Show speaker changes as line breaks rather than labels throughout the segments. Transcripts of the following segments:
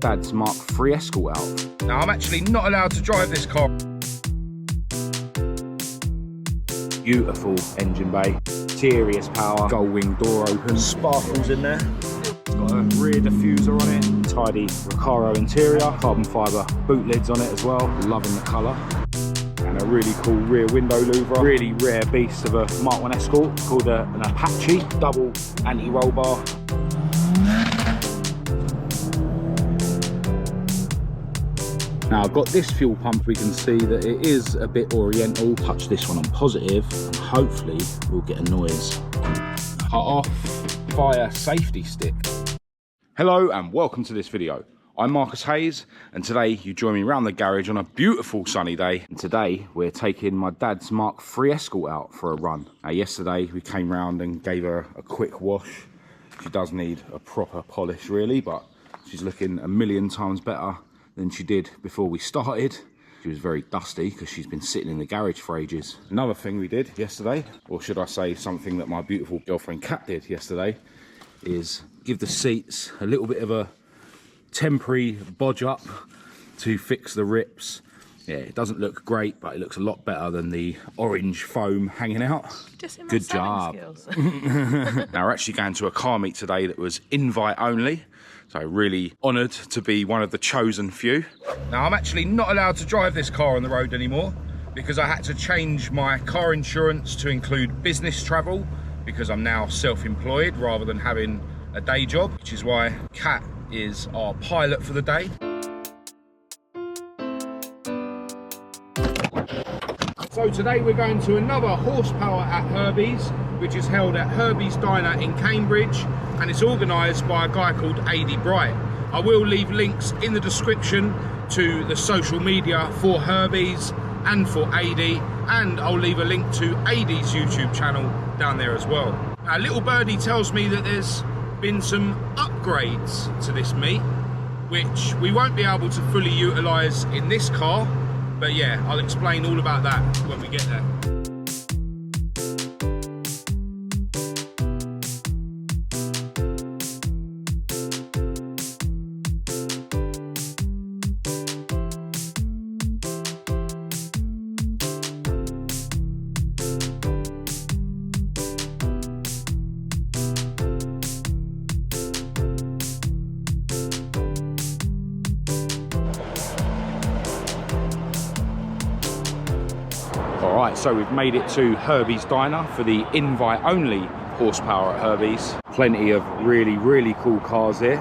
Dad's Mk2 Escort out.
Now, I'm actually not allowed to drive this car.
Beautiful engine bay, serious power, gull wing door open, sparkles in there. It's got a rear diffuser on it, tidy Recaro interior, carbon fibre boot lids on it as well, loving the colour. And a really cool rear window louver. Really rare beast of a Mk2 Escort called an Apache, double anti-roll bar. Now I've got this fuel pump, we can see that it is a bit oriental. Touch this one on positive and hopefully we'll get a noise. Cut off fire safety stick. Hello and welcome to this video. I'm Marcus Hayes and today you join me around the garage on a beautiful sunny day. And today we're taking my dad's Mk2 Escort out for a run. Now yesterday we came round and gave her a quick wash. She does need a proper polish really, but she's looking a million times better than she did before we started. She was very dusty because she's been sitting in the garage for ages. Another thing we did yesterday, or should I say something that my beautiful girlfriend Kat did yesterday, is give the seats a little bit of a temporary bodge up to fix the rips. Yeah, it doesn't look great, but it looks a lot better than the orange foam hanging out.
Just in my
good job. Now we're actually going to a car meet today that was invite only. So really honoured to be one of the chosen few.
Now, I'm actually not allowed to drive this car on the road anymore because I had to change my car insurance to include business travel because I'm now self-employed rather than having a day job, which is why Kat is our pilot for the day. So today we're going to another horsepower at Herbies, which is held at Herbies Diner in Cambridge, and it's organised by a guy called Aaaaaand Bright. I will leave links in the description to the social media for Herbies and for Aaaaaand, and I'll leave a link to Aaaand's YouTube channel down there as well. Now, little birdie tells me that there's been some upgrades to this meet, which we won't be able to fully utilise in this car, but yeah, I'll explain all about that when we get there.
Alright, so we've made it to Herbies Diner for the invite only horsepower at Herbies. Plenty of really cool cars here.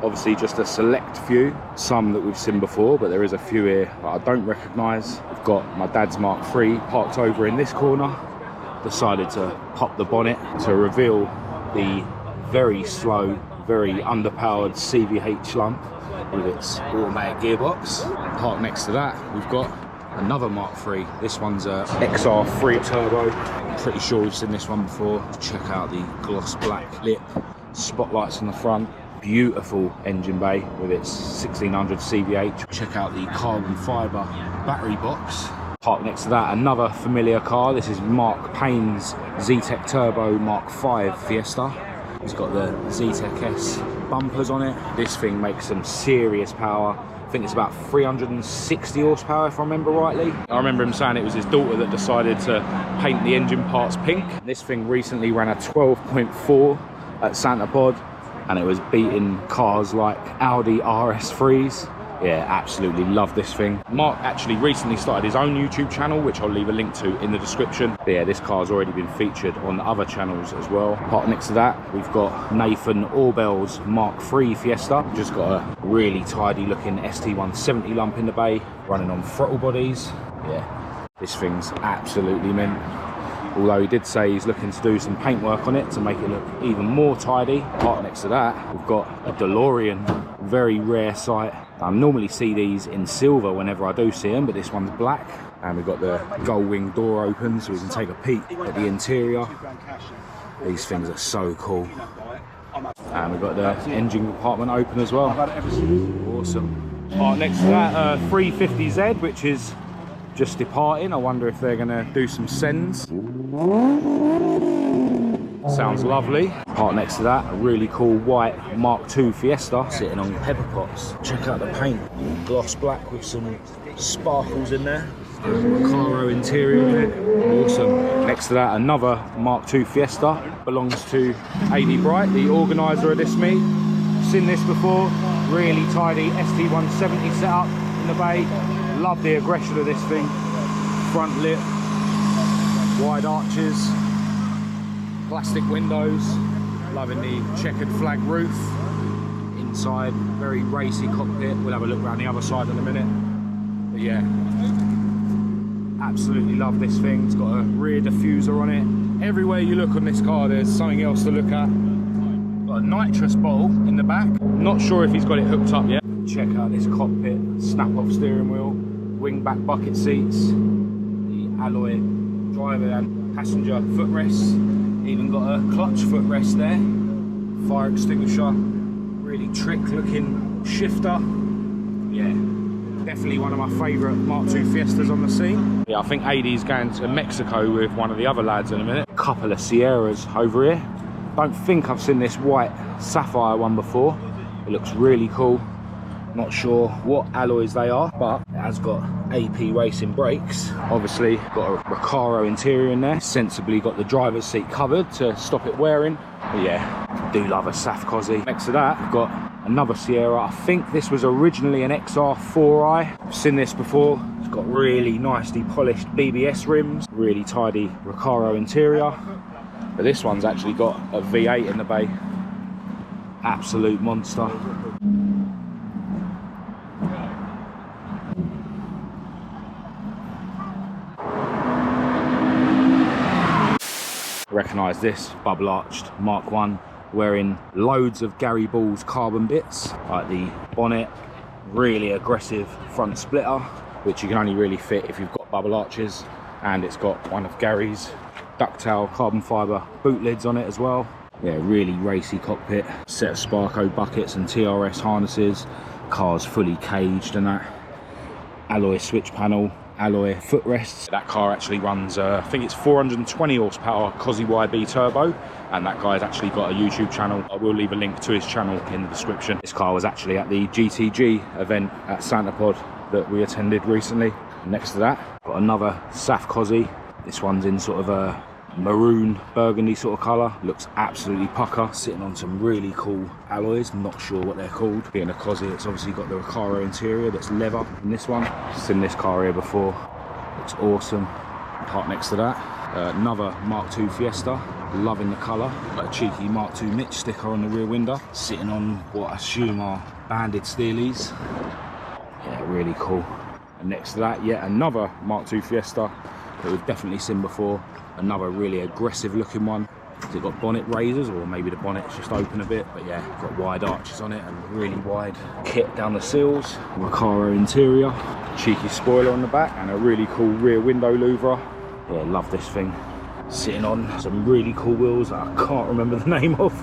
Obviously just a select few, some that we've seen before, but there is a few here that I don't recognise. We've got my dad's Mk2 parked over in this corner. Decided to pop the bonnet to reveal the very slow, very underpowered CVH lump with its automatic gearbox. Parked next to that, we've got another Mk2. This one's a Xr3 Turbo. I'm pretty sure we've seen this one before. Check out the gloss black lip, spotlights on the front. Beautiful engine bay with its 1600 CVH. Check out the carbon fibre battery box. Parked next to that, another familiar car. This is Mark Payne's Xr3 Turbo Mk2 Fiesta. It's got the Xtec S bumpers on it. This thing makes some serious power. I think it's about 360 horsepower if I remember rightly. I remember him saying it was his daughter that decided to paint the engine parts pink. This thing recently ran a 12.4 at Santa Pod and it was beating cars like Audi RS3s. Yeah, absolutely love this thing. Mark actually recently started his own YouTube channel, which I'll leave a link to in the description. But yeah, this car's already been featured on other channels as well. Part next to that, we've got Nathan Orbel's Mk2 Fiesta. Just got a really tidy looking ST170 lump in the bay, running on throttle bodies. Yeah, this thing's absolutely mint. Although he did say he's looking to do some paintwork on it to make it look even more tidy. Part next to that, we've got a Delorean, very rare sight. I normally see these in silver whenever I do see them, but this one's black. And we've got the gull wing door open so we can take a peek at the interior. These things are so cool. And we've got the engine compartment open as well. Awesome. Part next to that, 350Z, which is just departing. I wonder if they're going to do some sends. Sounds lovely. Part next to that, a really cool white Mk2 Fiesta sitting on pepper pots. Check out the paint, gloss black with some sparkles in there. Recaro interior in it, awesome. Next to that, another Mk2 Fiesta, belongs to AD Bright, the organiser of this meet. Seen this before, really tidy ST170 setup in the bay. Love the aggression of this thing. Front lip, wide arches, plastic windows, loving the checkered flag roof. Inside, very racy cockpit. We'll have a look around the other side in a minute. But yeah, absolutely love this thing. It's got a rear diffuser on it. Everywhere you look on this car, there's something else to look at. Got a nitrous bottle in the back. Not sure if he's got it hooked up yet. Check out this cockpit, snap-off steering wheel, wing-back bucket seats, the alloy driver and passenger footrests. Even got a clutch footrest there, fire extinguisher, really trick-looking shifter. Yeah. Definitely one of my favourite Mk2 Fiestas on the scene. Yeah, I think AD's going to Mexico with one of the other lads in a minute. A couple of Sierras over here. Don't think I've seen this white sapphire one before. It looks really cool. Not sure what alloys they are, but it has got AP racing brakes. Obviously got a Recaro interior in there. Sensibly got the driver's seat covered to stop it wearing. But yeah, do love a Saf Cozzy. Next to that, we've got another Sierra. I think this was originally an Xr3 I've seen this before. It's got really nicely polished BBS rims, really tidy Recaro interior. But this one's actually got a V8 in the bay. Absolute monster. Recognise this bubble arched Mark 1 wearing loads of Gary Ball's carbon bits, like the bonnet, really aggressive front splitter, which you can only really fit if you've got bubble arches, and it's got one of Gary's ductile carbon fibre boot lids on it as well. Yeah, really racy cockpit, set of Sparco buckets and TRS harnesses, car's fully caged and that, alloy switch panel, alloy footrests. That car actually runs, I think it's 420 horsepower Cozzy YB turbo, and that guy's actually got a YouTube channel. I will leave a link to his channel in the description. This car was actually at the GTG event at Santapod that we attended recently. Next to that, got another Saf Cozzy. This one's in sort of a maroon burgundy sort of colour. Looks absolutely pucker, sitting on some really cool alloys. Not sure what they're called. Being a Cozzy, it's obviously got the Recaro interior that's leather in this one. Seen this car here before. Looks awesome. Part next to that, another Mk2 Fiesta. Loving the colour. Got a cheeky Mk2 Mitch sticker on the rear window, sitting on what I assume are banded steelies. Yeah, really cool. And next to that, yet another Mk2 Fiesta that we've definitely seen before. Another really aggressive looking one. Has it got bonnet raisers, or maybe the bonnet's just open a bit? But yeah, got wide arches on it and really wide kit down the seals. Recaro interior, cheeky spoiler on the back, and a really cool rear window louver. Yeah, love this thing. Sitting on some really cool wheels that I can't remember the name of.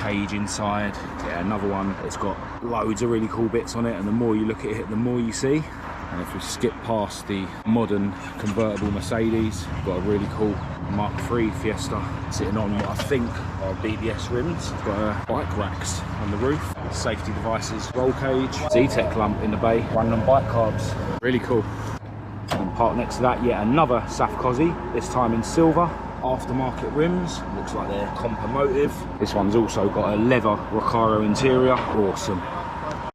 Cage inside. Yeah, another one. It's got loads of really cool bits on it, and the more you look at it, the more you see. And if we skip past the modern convertible Mercedes, we've got a really cool Mk3 Fiesta sitting on what I think are BBS rims. It's got bike racks on the roof, safety devices, roll cage, Z-Tech lump in the bay, running on bike carbs. Really cool. And part next to that, yet another Saf Cozzy, this time in silver. Aftermarket rims, looks like they're Compa Motive. This one's also got a leather Recaro interior. Awesome.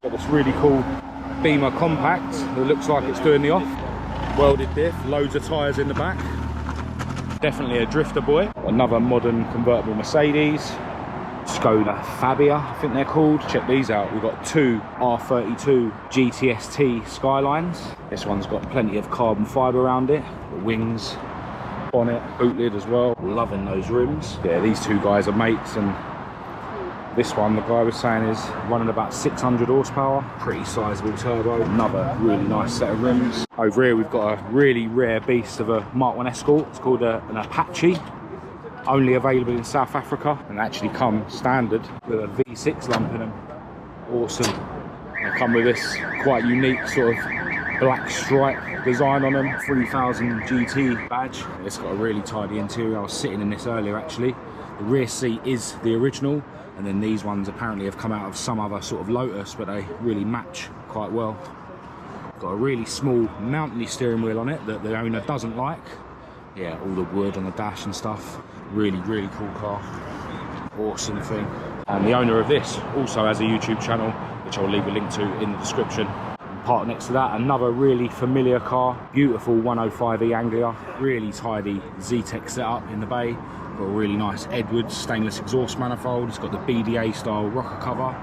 Got this really cool Beamer compact that looks like it's doing the off. Welded diff, loads of tyres in the back. Definitely a drifter boy. Another modern convertible Mercedes. Skoda Fabia, I think they're called. Check these out. We've got two R32 GTST Skylines. This one's got plenty of carbon fibre around it. The wings, bonnet, boot lid as well. Loving those rims. Yeah, these two guys are mates, and this one, the guy was saying, is running about 600 horsepower. Pretty sizable turbo. Another really nice set of rims. Over here we've got a really rare beast of a Mk2 Escort. It's called an Apache. Only available in South Africa, and actually come standard with a V6 lump in them. Awesome. They come with this quite unique sort of black stripe design on them. 3000 GT badge. It's got a really tidy interior. I was sitting in this earlier actually. The rear seat is the original, and then these ones apparently have come out of some other sort of Lotus, but they really match quite well. Got a really small mountainy steering wheel on it that the owner doesn't like. Yeah, all the wood on the dash and stuff. Really, really cool car. Awesome thing. And the owner of this also has a YouTube channel, which I'll leave a link to in the description. Parked next to that, another really familiar car. Beautiful 105e Anglia. Really tidy Z-Tech setup in the bay. Got a really nice Edwards stainless exhaust manifold. It's got the BDA style rocker cover.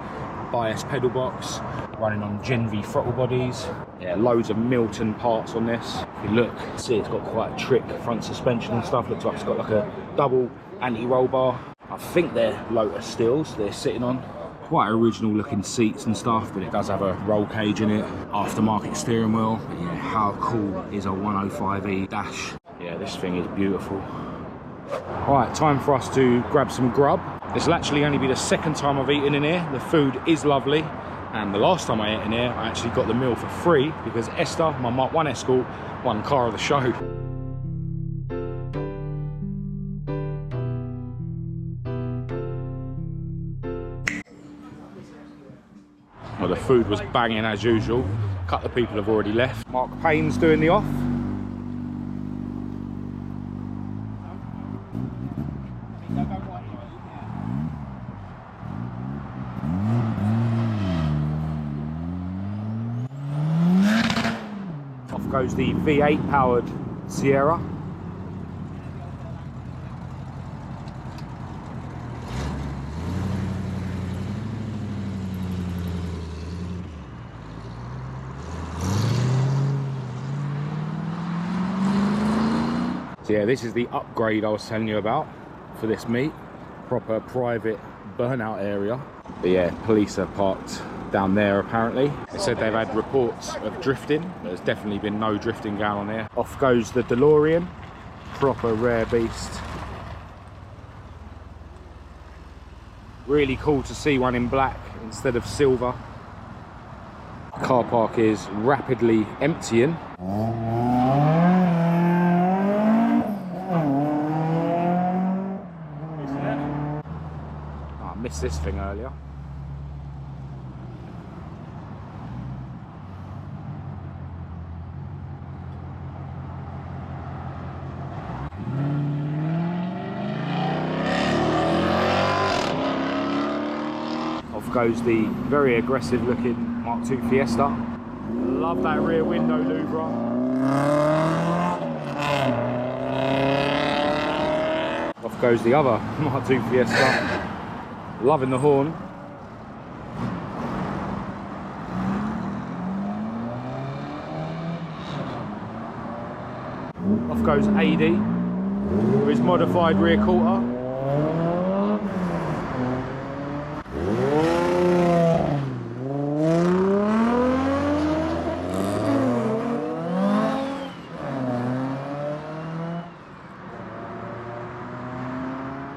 Bias pedal box. Running on Gen V throttle bodies. Yeah, loads of Milton parts on this. If you look, see it's got quite a trick front suspension and stuff. Looks like it's got like a double anti-roll bar. I think they're Lotus steels they're sitting on. Quite original looking seats and stuff, but it does have a roll cage in it. Aftermarket steering wheel. But yeah, how cool is a 105e dash? Yeah, this thing is beautiful. Alright, time for us to grab some grub. This will actually only be the second time I've eaten in here. The food is lovely. And the last time I ate in here, I actually got the meal for free because Esther, my Mk2 Escort, won car of the show. Well, the food was banging as usual. A couple of people have already left. Mark Payne's doing the off. Off goes the V8 powered Sierra. So yeah, this is the upgrade I was telling you about for this meet. Proper private burnout area. But yeah, police are parked down there apparently. They said they've had reports of drifting. There's definitely been no drifting going on here. Off goes the Delorean. Proper rare beast. Really cool to see one in black instead of silver. Car park is rapidly emptying. Missed this thing earlier. Off goes the very aggressive looking Mk2 Fiesta. Love that rear window louver. Off goes the other Mk2 Fiesta. Loving the horn. Off goes AD with his modified rear quarter.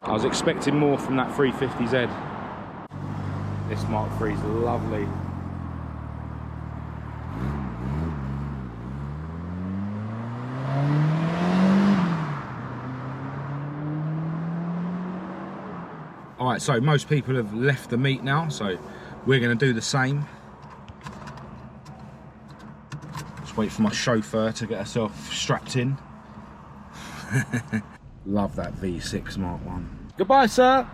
I was expecting more from that 350Z. This Mark III is lovely. Alright, so most people have left the meet now, so we're going to do the same. Just wait for my chauffeur to get herself strapped in. Love that V6 Mark I. Goodbye, sir.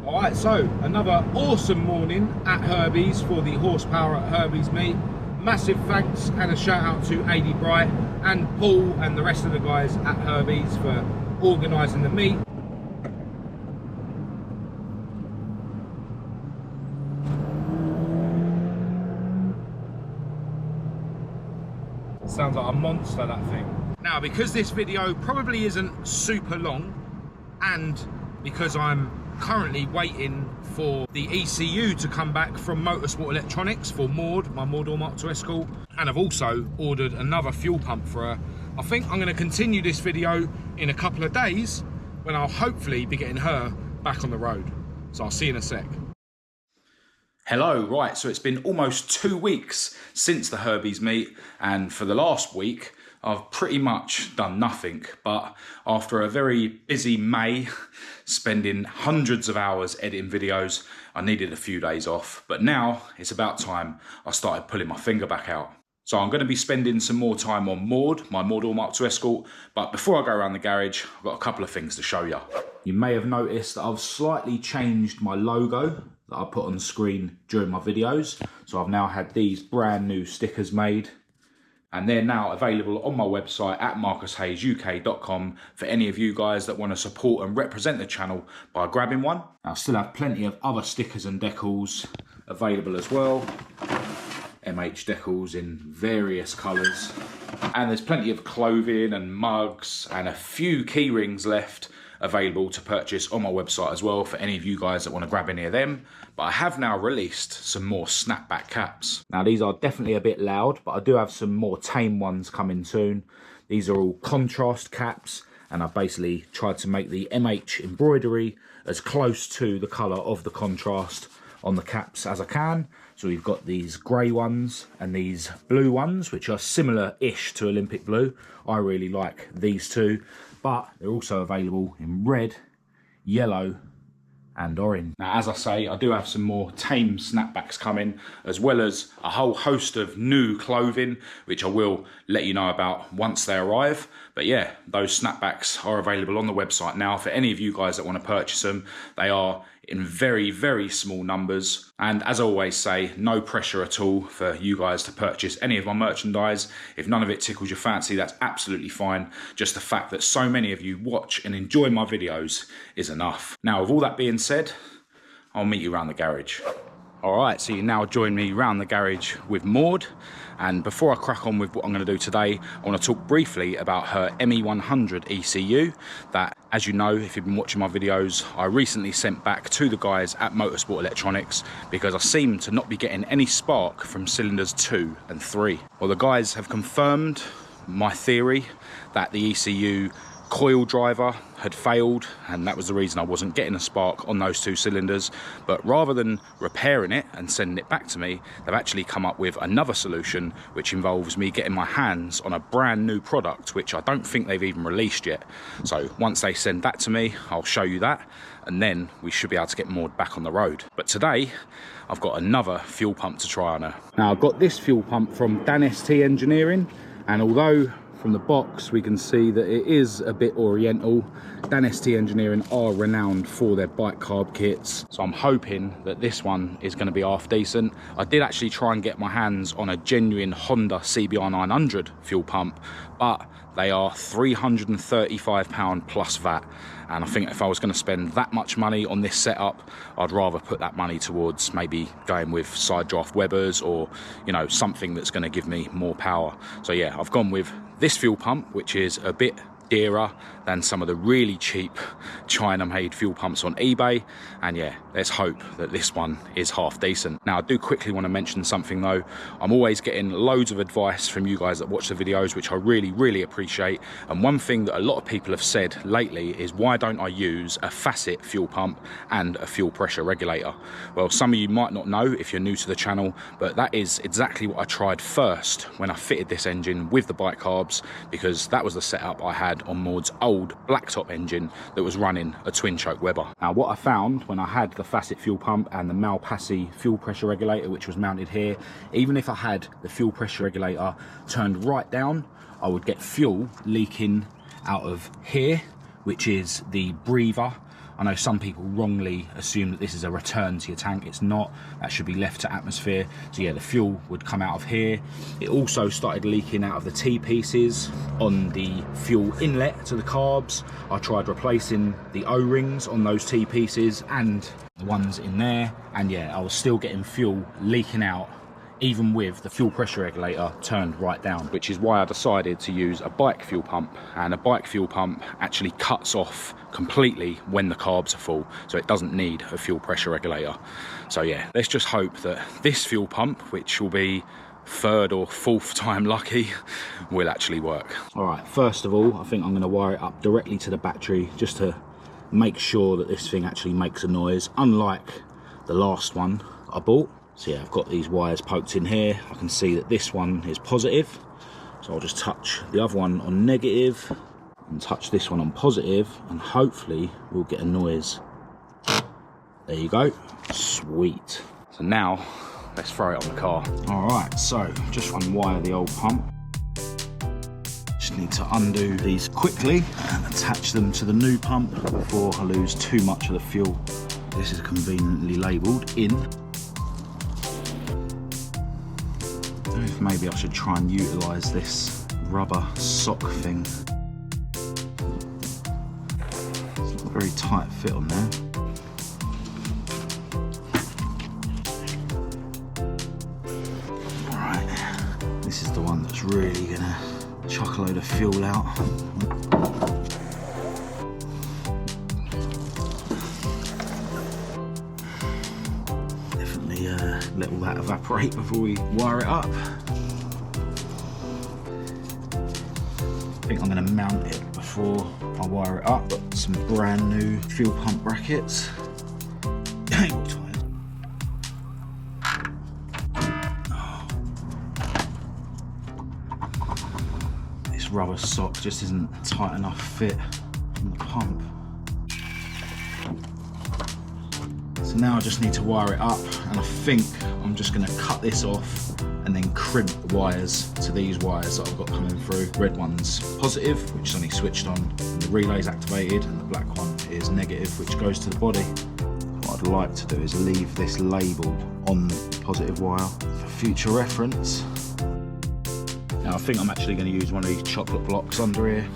Alright, so another awesome morning at Herbies for the Horsepower at Herbies meet. Massive thanks and a shout out to AD Bright and Paul and the rest of the guys at Herbies for organising the meet. Sounds like a monster, that thing. Now, because this video probably isn't super long, and because I'm currently waiting for the ECU to come back from Motorsport Electronics for Maude, my moredoor Mk2 Escort, and I've also ordered another fuel pump for her, I think I'm going to continue this video in a couple of days when I'll hopefully be getting her back on the road. So I'll see you in a sec. Hello, right, so it's been almost 2 weeks since the Herbies meet, and for the last week I've pretty much done nothing, but after a very busy May, spending hundreds of hours editing videos, I needed a few days off. But now it's about time I started pulling my finger back out. So I'm going to be spending some more time on Maude, my moredoor Mk2 Escort. But before I go around the garage, I've got a couple of things to show you. You may have noticed that I've slightly changed my logo that I put on the screen during my videos. So I've now had these brand new stickers made, and they're now available on my website at marcushayesuk.com for any of you guys that want to support and represent the channel by grabbing one. I still have plenty of other stickers and decals available as well. MH decals in various colours. And there's plenty of clothing and mugs and a few key rings left available to purchase on my website as well for any of you guys that want to grab any of them. But I have now released some more snapback caps. Now these are definitely a bit loud, but I do have some more tame ones coming soon. These are all contrast caps, and I've basically tried to make the MH embroidery as close to the colour of the contrast on the caps as I can. So we've got these grey ones and these blue ones, which are similar-ish to Olympic blue. I really like these two, but they're also available in red, yellow and orange. Now, as I say, I do have some more tame snapbacks coming, as well as a whole host of new clothing, which I will let you know about once they arrive. But yeah, those snapbacks are available on the website now for any of you guys that want to purchase them. They are in very, very small numbers. And as I always say, no pressure at all for you guys to purchase any of my merchandise. If none of it tickles your fancy, that's absolutely fine. Just the fact that so many of you watch and enjoy my videos is enough. Now, with all that being said, I'll meet you around the garage. All right, so you now join me around the garage with Maude. And before I crack on with what I'm going to do today, I want to talk briefly about her ME100 ECU that, as you know, if you've been watching my videos, I recently sent back to the guys at Motorsport Electronics because I seem to not be getting any spark from cylinders 2 and 3. Well, the guys have confirmed my theory that the ECU coil driver had failed, and that was the reason I wasn't getting a spark on those two cylinders. But rather than repairing it and sending it back to me, they've actually come up with another solution, which involves me getting my hands on a brand new product, which I don't think they've even released yet. So once they send that to me, I'll show you that, and then we should be able to get Maude back on the road. But today, I've got another fuel pump to try on her. Now, I've got this fuel pump from Dan ST Engineering, and although from the box we can see that it is a bit oriental, Dan ST Engineering are renowned for their bike carb kits, so I'm hoping that this one is going to be half decent. I did actually try and get my hands on a genuine Honda CBR 900 fuel pump, but they are £335 plus VAT, and I think if I was going to spend that much money on this setup, I'd rather put that money towards maybe going with side draft Webers, or you know, something that's going to give me more power. So yeah, I've gone with this fuel pump, which is a bit dearer than some of the really cheap China-made fuel pumps on eBay. And yeah, let's hope that this one is half decent. Now, I do quickly want to mention something though. I'm always getting loads of advice from you guys that watch the videos, which I really, really appreciate. And one thing that a lot of people have said lately is, why don't I use a facet fuel pump and a fuel pressure regulator? Well, some of you might not know if you're new to the channel, but that is exactly what I tried first when I fitted this engine with the bike carbs, because that was the setup I had on Maude's old blacktop engine that was running a twin choke Weber. Now, what I found when I had the facet fuel pump and the Malpassi fuel pressure regulator, which was mounted here, even if I had the fuel pressure regulator turned right down, I would get fuel leaking out of here, which is the breather. I know some people wrongly assume that this is a return to your tank. It's not. That should be left to atmosphere. So yeah, the fuel would come out of here. It also started leaking out of the T-pieces on the fuel inlet to the carbs. I tried replacing the O-rings on those T-pieces and the ones in there. And yeah, I was still getting fuel leaking out, even with the fuel pressure regulator turned right down, which is why I decided to use a bike fuel pump. And a bike fuel pump actually cuts off completely when the carbs are full, so it doesn't need a fuel pressure regulator. So yeah, let's just hope that this fuel pump, which will be third or fourth time lucky, will actually work. All right, first of all, I think I'm going to wire it up directly to the battery just to make sure that this thing actually makes a noise, unlike the last one I bought. So yeah, I've got these wires poked in here. I can see that this one is positive. So I'll just touch the other one on negative and touch this one on positive, and hopefully we'll get a noise. There you go. Sweet. So now let's throw it on the car. All right, so just unwire the old pump. Just need to undo these quickly and attach them to the new pump before I lose too much of the fuel. This is conveniently labelled in. I don't know if maybe I should try and utilise this rubber sock thing. It's not a very tight fit on there. Alright, this is the one that's really gonna chuck a load of fuel out. Let all that evaporate before we wire it up. I think I'm going to mount it before I wire it up. Got some brand new fuel pump brackets. This rubber sock just isn't tight enough fit on the pump. So now I just need to wire it up, and I think I'm just going to cut this off and then crimp the wires to these wires that I've got coming through. Red one's positive, which is only switched on, and the relay's activated, and the black one is negative, which goes to the body. What I'd like to do is leave this labelled on the positive wire for future reference. Now I think I'm actually going to use one of these chocolate blocks under here.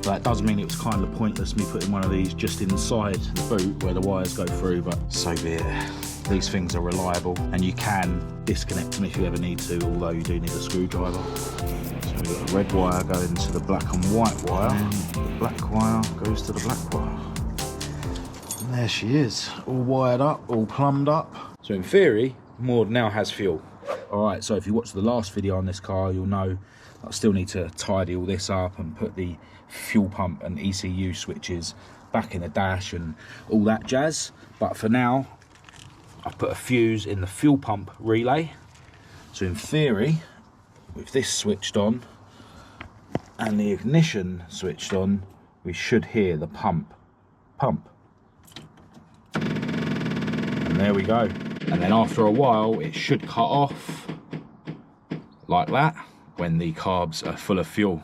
But it does mean it was kind of pointless me putting one of these just inside the boot where the wires go through, but so be it. These things are reliable, and you can disconnect them if you ever need to, although you do need a screwdriver. So we've got the red wire going to the black and white wire, and the black wire goes to the black wire. And there she is, all wired up, all plumbed up. So in theory, Maude now has fuel. Alright, so if you watched the last video on this car, you'll know I still need to tidy all this up and put the fuel pump and ECU switches back in the dash and all that jazz. But for now, I've put a fuse in the fuel pump relay. So in theory, with this switched on and the ignition switched on, we should hear the pump. And there we go. And then after a while, it should cut off like that when the carbs are full of fuel.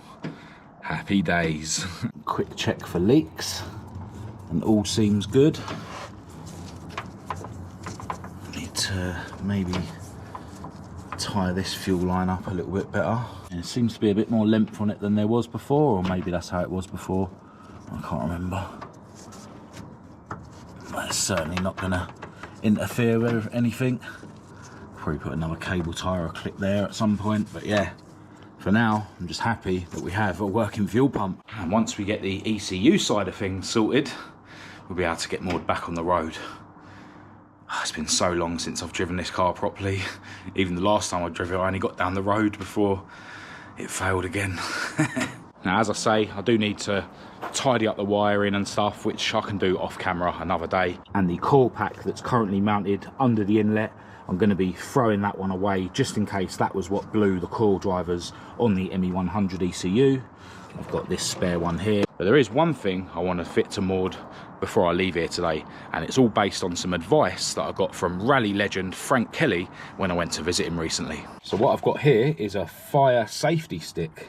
Happy days. Quick check for leaks, and all seems good. Need to maybe tie this fuel line up a little bit better. And it seems to be a bit more length on it than there was before, or maybe that's how it was before. I can't remember. But it's certainly not gonna interfere with anything. Probably put another cable tie or a clip there at some point, but yeah. For now, I'm just happy that we have a working fuel pump. And once we get the ECU side of things sorted, we'll be able to get Maude back on the road. It's been so long since I've driven this car properly. Even the last time I drove it, I only got down the road before it failed again. Now, as I say, I do need to tidy up the wiring and stuff, which I can do off camera another day. And the core pack that's currently mounted under the inlet, I'm going to be throwing that one away just in case that was what blew the coil drivers on the ME100 ECU. I've got this spare one here. But there is one thing I want to fit to Maude before I leave here today, and it's all based on some advice that I got from rally legend Frank Kelly when I went to visit him recently. So what I've got here is a fire safety stick,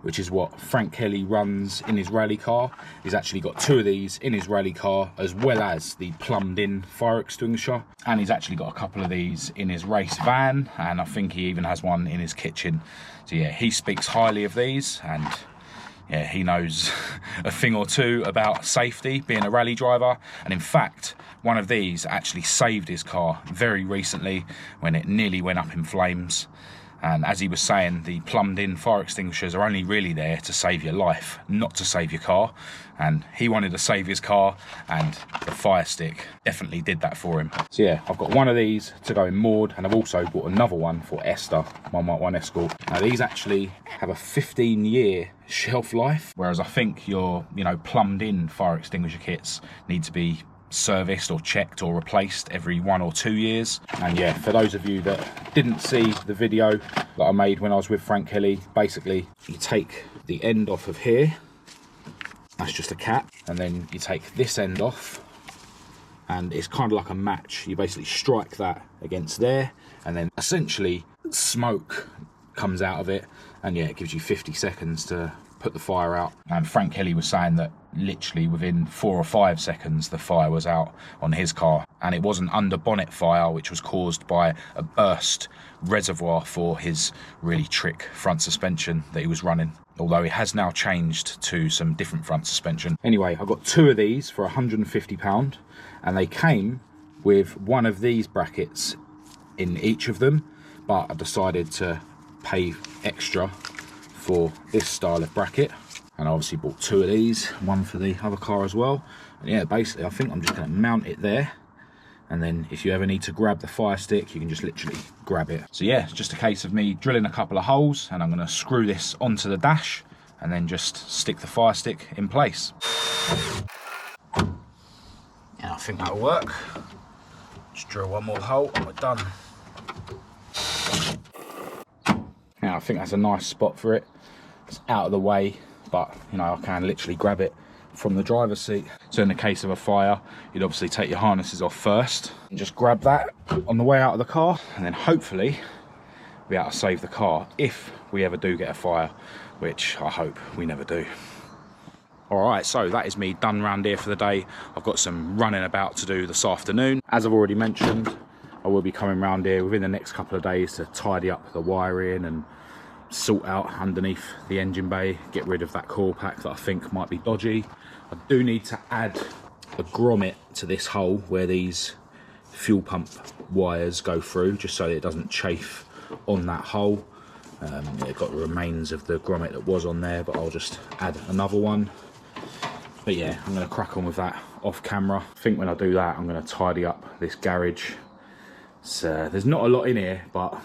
which is what Frank Kelly runs in his rally car. He's actually got two of these in his rally car, as well as the plumbed in fire extinguisher. And he's actually got a couple of these in his race van, and I think he even has one in his kitchen. So yeah, he speaks highly of these, and yeah, he knows a thing or two about safety, being a rally driver. And in fact, one of these actually saved his car very recently when it nearly went up in flames. And as he was saying, the plumbed in fire extinguishers are only really there to save your life, not to save your car. And he wanted to save his car, and the fire stick definitely did that for him. So yeah, I've got one of these to go in Maude, and I've also bought another one for Esther, my Mk2 Escort. Now these actually have a 15-year shelf life, whereas I think your, plumbed in fire extinguisher kits need to be serviced or checked or replaced every 1 or 2 years. And yeah, for those of you that didn't see the video that I made when I was with Frank Kelly, basically you take the end off of here, that's just a cap, and then you take this end off, and it's kind of like a match. You basically strike that against there, and then essentially smoke comes out of it, and yeah, it gives you 50 seconds to put the fire out. And Frank Kelly was saying that literally within 4 or 5 seconds the fire was out on his car, and it was an under bonnet fire which was caused by a burst reservoir for his really trick front suspension that he was running, although it has now changed to some different front suspension. Anyway, I got 2 of these for £150, and they came with one of these brackets in each of them, but I decided to pay extra for this style of bracket, and I obviously bought 2 of these, one for the other car as well. And yeah, basically I think I'm just going to mount it there, and then if you ever need to grab the fire stick, you can just literally grab it. So yeah, it's just a case of me drilling a couple of holes, and I'm going to screw this onto the dash and then just stick the fire stick in place. Yeah, I think that'll work. Just drill one more hole and we're done. Now I think that's a nice spot for it. It's out of the way, but you know, I can literally grab it from the driver's seat. So in the case of a fire, you'd obviously take your harnesses off first and just grab that on the way out of the car, and then hopefully be able to save the car if we ever do get a fire, which I hope we never do. Alright, so that is me done round here for the day. I've got some running about to do this afternoon. As I've already mentioned, I will be coming round here within the next couple of days to tidy up the wiring and sort out underneath the engine bay, get rid of that core pack that I think might be dodgy. I do need to add a grommet to this hole where these fuel pump wires go through, just so that it doesn't chafe on that hole. It got the remains of the grommet that was on there, but I'll just add another one. But yeah, I'm going to crack on with that off camera. I think when I do that, I'm going to tidy up this garage. There's not a lot in here, but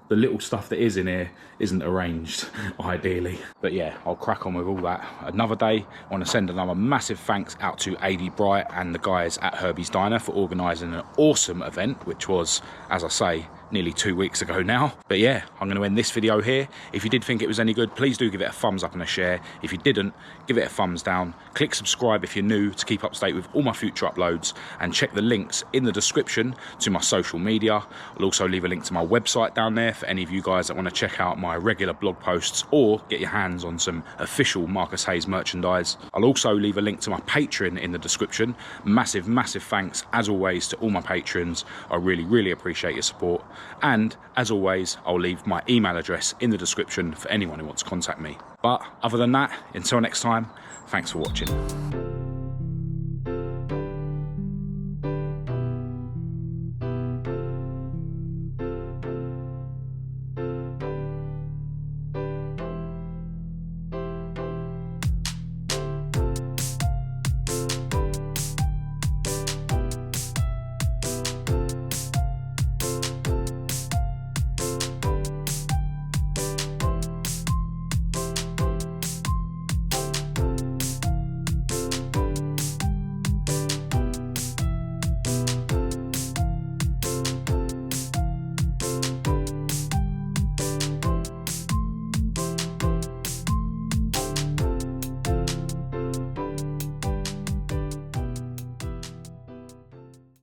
the little stuff that is in here isn't arranged ideally. But yeah, I'll crack on with all that another day. I want to send another massive thanks out to AD Bright and the guys at Herbie's Diner for organising an awesome event, which was, as I say, nearly 2 weeks ago now. But yeah, I'm going to end this video here. If you did think it was any good, please do give it a thumbs up and a share. If you didn't, give it a thumbs down. Click subscribe if you're new to keep up to date with all my future uploads, and check the links in the description to my social media. I'll also leave a link to my website down there for any of you guys that want to check out my regular blog posts or get your hands on some official Marcus Hayes merchandise. I'll also leave a link to my Patreon in the description. Massive thanks as always to all my patrons. I really appreciate your support. And as always, I'll leave my email address in the description for anyone who wants to contact me. But other than that, until next time, thanks for watching.